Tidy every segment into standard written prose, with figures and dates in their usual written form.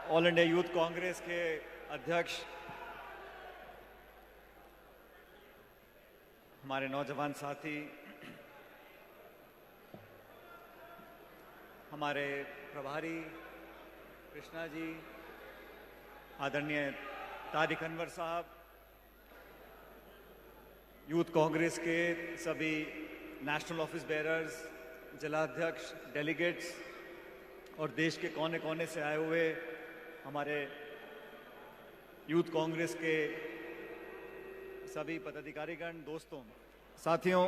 All India youth Congress के अध्यक्ष, हमारे नौजवान साथी, हमारे प्रभारी कृष्णा जी, आदरणीय तारिक अनवर साहब, यूथ कांग्रेस के सभी नेशनल ऑफिस बेयरर्स, जिलाध्यक्ष, डेलीगेट्स और देश के कोने कोने से आए हुए हमारे यूथ कांग्रेस के सभी पदाधिकारीगण, दोस्तों, साथियों,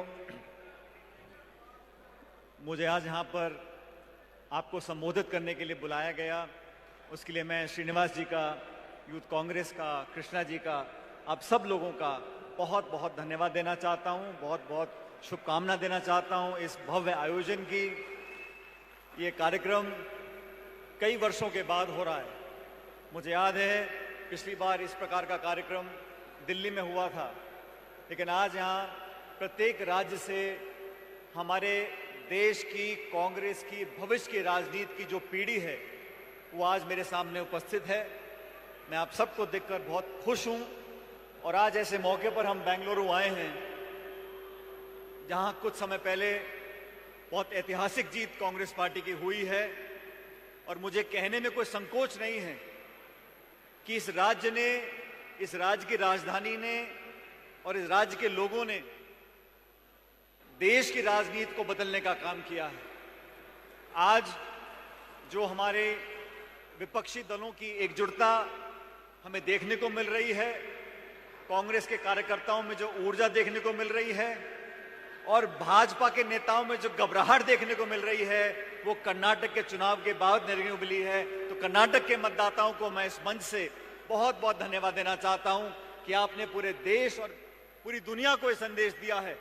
मुझे आज यहाँ पर आपको संबोधित करने के लिए बुलाया गया। उसके लिए मैं श्रीनिवास जी का, यूथ कांग्रेस का, कृष्णा जी का, आप सब लोगों का बहुत बहुत धन्यवाद देना चाहता हूँ, बहुत बहुत शुभकामना देना चाहता हूँ इस भव्य आयोजन की। ये कार्यक्रम कई वर्षों के बाद हो रहा है। मुझे याद है पिछली बार इस प्रकार का कार्यक्रम दिल्ली में हुआ था, लेकिन आज यहाँ प्रत्येक राज्य से हमारे देश की, कांग्रेस की, भविष्य की राजनीति की जो पीढ़ी है वो आज मेरे सामने उपस्थित है। मैं आप सबको देखकर बहुत खुश हूँ। और आज ऐसे मौके पर हम बेंगलुरु आए हैं जहाँ कुछ समय पहले बहुत ऐतिहासिक जीत कांग्रेस पार्टी की हुई है। और मुझे कहने में कोई संकोच नहीं है कि इस राज्य ने, इस राज्य की राजधानी ने और इस राज्य के लोगों ने देश की राजनीति को बदलने का काम किया है। आज जो हमारे विपक्षी दलों की एकजुटता हमें देखने को मिल रही है, कांग्रेस के कार्यकर्ताओं में जो ऊर्जा देखने को मिल रही है और भाजपा के नेताओं में जो घबराहट देखने को मिल रही है, वो कर्नाटक के चुनाव के बाद देखने को मिली है। तो कर्नाटक के मतदाताओं को मैं इस मंच से बहुत बहुत धन्यवाद देना चाहता हूं कि आपने पूरे देश और पूरी दुनिया को ये संदेश दिया है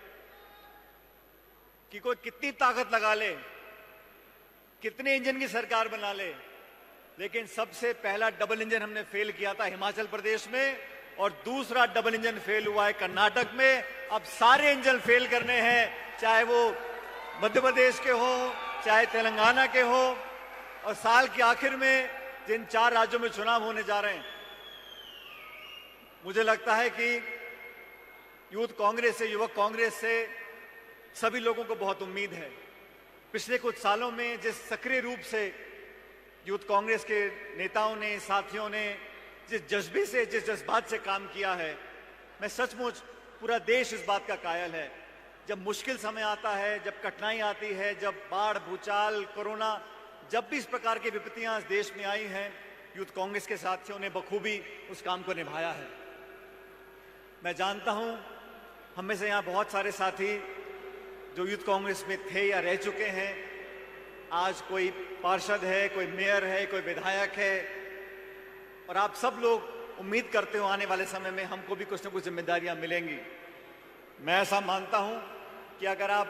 कि कोई कितनी ताकत लगा ले, कितने इंजन की सरकार बना ले, लेकिन सबसे पहला डबल इंजन हमने फेल किया था हिमाचल प्रदेश में और दूसरा डबल इंजन फेल हुआ है कर्नाटक में। अब सारे इंजन फेल करने हैं, चाहे वो मध्य प्रदेश के हो, चाहे तेलंगाना के हो। और साल के आखिर में जिन 4 राज्यों में चुनाव होने जा रहे हैं, मुझे लगता है कि यूथ कांग्रेस से, युवक कांग्रेस से सभी लोगों को बहुत उम्मीद है। पिछले कुछ सालों में जिस सक्रिय रूप से यूथ कांग्रेस के नेताओं ने, साथियों ने जिस जज्बे से, जिस जज्बात से काम किया है, मैं सचमुच, पूरा देश इस बात का कायल है। जब मुश्किल समय आता है, जब कठिनाई आती है, जब बाढ़, भूचाल, कोरोना, जब भी इस प्रकार की विपत्तियां इस देश में आई हैं, यूथ कांग्रेस के साथियों ने बखूबी उस काम को निभाया है। मैं जानता हूं हम में से यहाँ बहुत सारे साथी जो यूथ कांग्रेस में थे या रह चुके हैं, आज कोई पार्षद है, कोई मेयर है, कोई विधायक है, और आप सब लोग उम्मीद करते हो आने वाले समय में हमको भी कुछ न कुछ जिम्मेदारियां मिलेंगी। मैं ऐसा मानता हूं कि अगर आप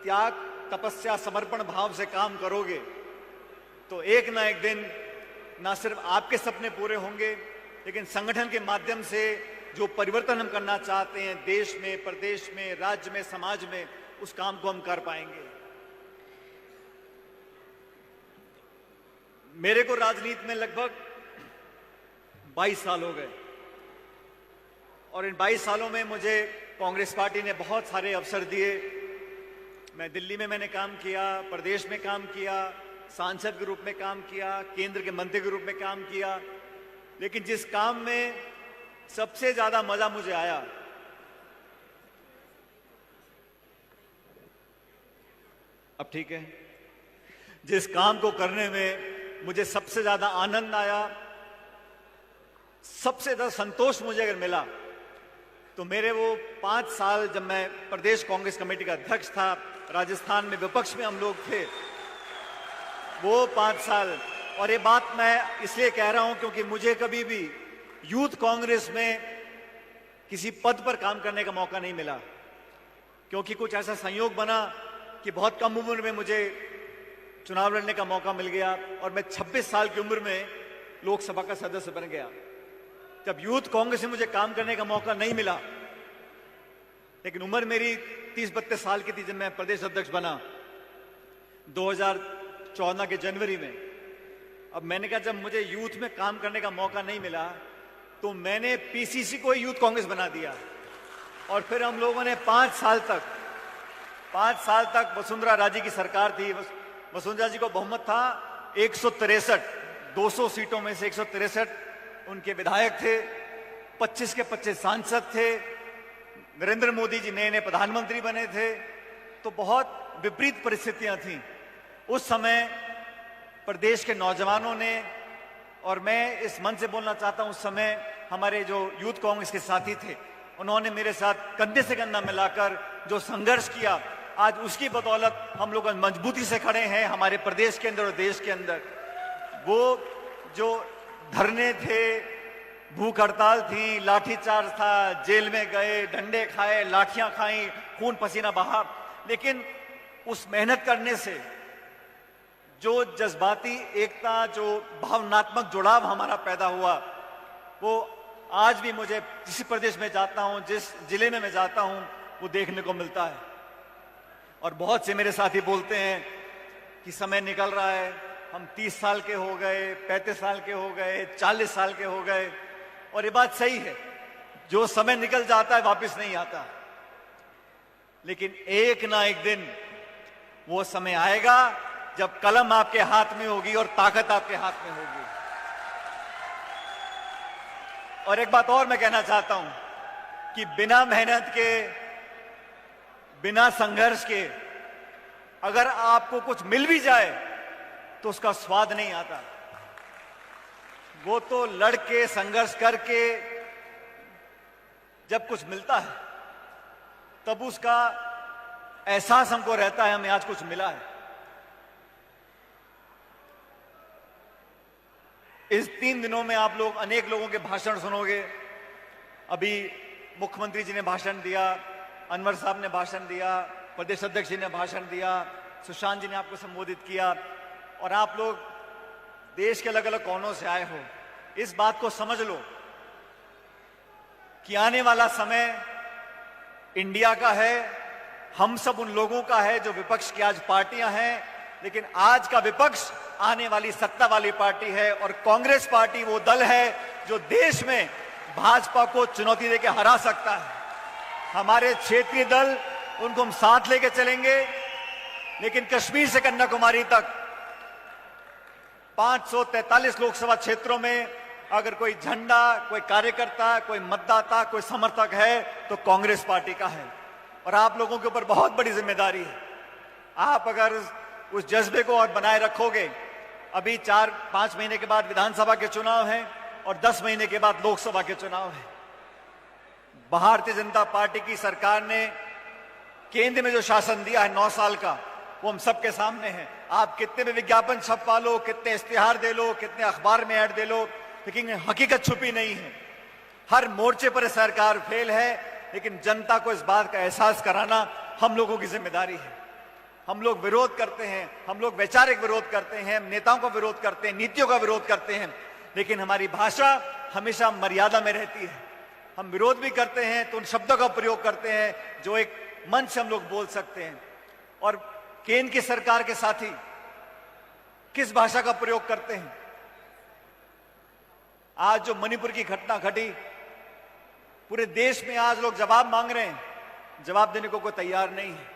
त्याग, तपस्या, समर्पण भाव से काम करोगे तो एक ना एक दिन ना सिर्फ आपके सपने पूरे होंगे, लेकिन संगठन के माध्यम से जो परिवर्तन हम करना चाहते हैं देश में, प्रदेश में, राज्य में, समाज में, उस काम को हम कर पाएंगे। मेरे को राजनीति में लगभग 22 साल हो गए और इन 22 सालों में मुझे कांग्रेस पार्टी ने बहुत सारे अवसर दिए। मैं दिल्ली में मैंने काम किया, प्रदेश में काम किया, सांसद के रूप में काम किया, केंद्र के मंत्री के रूप में काम किया, लेकिन जिस काम में सबसे ज्यादा मजा मुझे आया, अब ठीक है, जिस काम को करने में मुझे सबसे ज्यादा आनंद आया, सबसे ज्यादा संतोष मुझे अगर मिला, तो मेरे वो 5 साल जब मैं प्रदेश कांग्रेस कमेटी का अध्यक्ष था, राजस्थान में विपक्ष में हम लोग थे, वो 5 साल। और ये बात मैं इसलिए कह रहा हूं क्योंकि मुझे कभी भी यूथ कांग्रेस में किसी पद पर काम करने का मौका नहीं मिला, क्योंकि कुछ ऐसा संयोग बना कि बहुत कम उम्र में मुझे चुनाव लड़ने का मौका मिल गया और मैं 26 साल की उम्र में लोकसभा का सदस्य बन गया। जब यूथ कांग्रेस में मुझे काम करने का मौका नहीं मिला, लेकिन उम्र मेरी 30-32 साल की थी जब मैं प्रदेश अध्यक्ष बना 2014 के जनवरी में। अब मैंने कहा जब मुझे यूथ में काम करने का मौका नहीं मिला तो मैंने पीसीसी को यूथ कांग्रेस बना दिया और फिर हम लोगों ने 5 साल तक वसुंधरा राजे की सरकार थी। वसुंधरा जी को बहुमत था 163, 200 सीटों में से 163 उनके विधायक थे, 25 के 25 सांसद थे, नरेंद्र मोदी जी नए नए प्रधानमंत्री बने थे। तो बहुत विपरीत परिस्थितियां थीं उस समय। प्रदेश के नौजवानों ने, और मैं इस मन से बोलना चाहता हूं, उस समय हमारे जो यूथ कांग्रेस के साथी थे उन्होंने मेरे साथ कंधे से कंधा मिलाकर जो संघर्ष किया, आज उसकी बदौलत हम लोग मजबूती से खड़े हैं हमारे प्रदेश के अंदर और देश के अंदर। वो जो धरने थे, भूख हड़ताल थी, लाठीचार्ज था, जेल में गए, डंडे खाए, लाठियां खाई, खून पसीना बहा, लेकिन उस मेहनत करने से जो जज्बाती एकता, जो भावनात्मक जुड़ाव हमारा पैदा हुआ, वो आज भी मुझे जिस प्रदेश में जाता हूं, जिस जिले में मैं जाता हूं, वो देखने को मिलता है। और बहुत से मेरे साथी बोलते हैं कि समय निकल रहा है, हम 30 साल के हो गए, 35 साल के हो गए, 40 साल के हो गए, और ये बात सही है, जो समय निकल जाता है वापस नहीं आता। लेकिन एक ना एक दिन वो समय आएगा जब कलम आपके हाथ में होगी और ताकत आपके हाथ में होगी। और एक बात और मैं कहना चाहता हूं कि बिना मेहनत के, बिना संघर्ष के अगर आपको कुछ मिल भी जाए तो उसका स्वाद नहीं आता। वो तो लड़के संघर्ष करके जब कुछ मिलता है तब उसका एहसास हमको रहता है हमें आज कुछ मिला है। इस 3 दिनों में आप लोग अनेक लोगों के भाषण सुनोगे। अभी मुख्यमंत्री जी ने भाषण दिया, अनवर साहब ने भाषण दिया, प्रदेश अध्यक्ष जी ने भाषण दिया, सुशांत जी ने आपको संबोधित किया, और आप लोग देश के अलग अलग कोनों से आए हो। इस बात को समझ लो कि आने वाला समय इंडिया का है, हम सब उन लोगों का है जो विपक्ष की आज पार्टियां हैं, लेकिन आज का विपक्ष आने वाली सत्ता वाली पार्टी है। और कांग्रेस पार्टी वो दल है जो देश में भाजपा को चुनौती देकर हरा सकता है। हमारे क्षेत्रीय दल, उनको हम साथ लेके चलेंगे, लेकिन कश्मीर से कन्याकुमारी तक 543 लोकसभा क्षेत्रों में अगर कोई झंडा, कोई कार्यकर्ता, कोई मतदाता, कोई समर्थक है तो कांग्रेस पार्टी का है। और आप लोगों के ऊपर बहुत बड़ी जिम्मेदारी है। आप अगर उस जज्बे को और बनाए रखोगे, अभी 4-5 महीने के बाद विधानसभा के चुनाव हैं और 10 महीने के बाद लोकसभा के चुनाव हैं। भारतीय जनता पार्टी की सरकार ने केंद्र में जो शासन दिया है 9 साल का, वो हम सबके सामने है। आप कितने भी विज्ञापन छपवा लो, कितने इश्तिहार दे लो, कितने अखबार में ऐड दे लो, लेकिन हकीकत छुपी नहीं है। हर मोर्चे पर सरकार फेल है, लेकिन जनता को इस बात का एहसास कराना हम लोगों की जिम्मेदारी है। हम लोग विरोध करते हैं, हम लोग वैचारिक विरोध करते हैं, नेताओं का विरोध करते हैं, नीतियों का विरोध करते हैं, लेकिन हमारी भाषा हमेशा मर्यादा में रहती है। हम विरोध भी करते हैं तो उन शब्दों का प्रयोग करते हैं जो एक मंच से हम लोग बोल सकते हैं। और केंद्र की सरकार के साथी किस भाषा का प्रयोग करते हैं? आज जो मणिपुर की घटना घटी, पूरे देश में आज लोग जवाब मांग रहे हैं, जवाब देने को कोई तैयार नहीं है।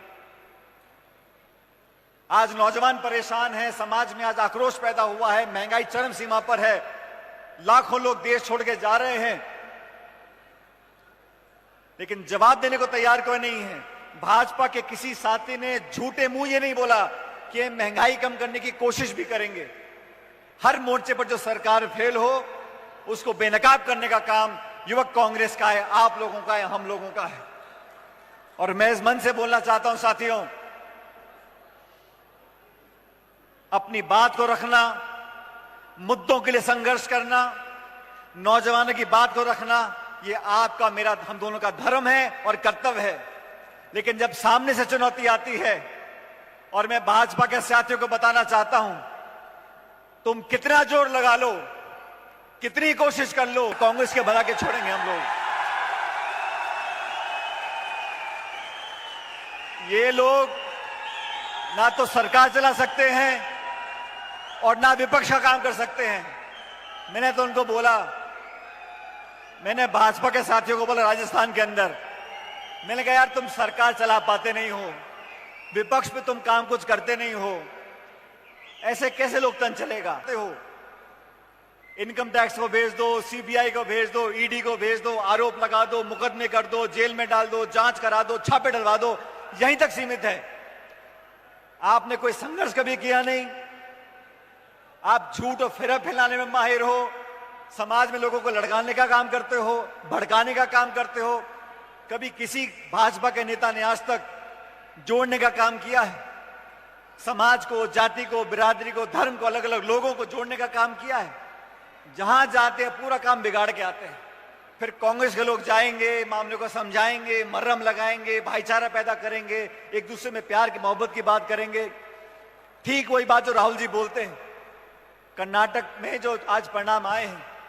आज नौजवान परेशान हैं, समाज में आज आक्रोश पैदा हुआ है, महंगाई चरम सीमा पर है, लाखों लोग देश छोड़ के जा रहे हैं, लेकिन जवाब देने को तैयार कोई नहीं है। भाजपा के किसी साथी ने झूठे मुंह ये नहीं बोला कि महंगाई कम करने की कोशिश भी करेंगे। हर मोर्चे पर जो सरकार फेल हो उसको बेनकाब करने का काम युवक कांग्रेस का है, आप लोगों का है, हम लोगों का है। और मैं इस मन से बोलना चाहता हूं साथियों, अपनी बात को रखना, मुद्दों के लिए संघर्ष करना, नौजवानों की बात को रखना, ये आपका मेरा हम दोनों का धर्म है और कर्तव्य है। लेकिन जब सामने से चुनौती आती है, और मैं भाजपा के साथियों को बताना चाहता हूं, तुम कितना जोर लगा लो, कितनी कोशिश कर लो, कांग्रेस के भला के छोड़ेंगे हम लोग। ये लोग ना तो सरकार चला सकते हैं, और ना विपक्ष का काम कर सकते हैं। मैंने तो उनको बोला, मैंने भाजपा के साथियों को बोला राजस्थान के अंदर, मैंने कहा यार तुम सरकार चला पाते नहीं हो, विपक्ष पे तुम काम कुछ करते नहीं हो, ऐसे कैसे लोकतंत्र चलेगा? हो इनकम टैक्स को भेज दो, सीबीआई को भेज दो, ईडी को भेज दो, आरोप लगा दो, मुकदमे कर दो, जेल में डाल दो, जांच करा दो, छापे डलवा दो, यहीं तक सीमित है। आपने कोई संघर्ष कभी किया नहीं। आप झूठ और फिर फैलाने में माहिर हो, समाज में लोगों को लड़काने का काम करते हो, भड़काने का काम करते हो। कभी किसी भाजपा के नेता ने आज तक जोड़ने का काम किया है? समाज को, जाति को, बिरादरी को, धर्म को, अलग अलग लोगों को जोड़ने का काम किया है? जहां जाते हैं पूरा काम बिगाड़ के आते हैं। फिर कांग्रेस के लोग जाएंगे, मामले को समझाएंगे, मर्रम लगाएंगे, भाईचारा पैदा करेंगे, एक दूसरे में प्यार की मोहब्बत की बात करेंगे। ठीक वही बात जो राहुल जी बोलते हैं। कर्नाटक में जो आज परिणाम आए हैं,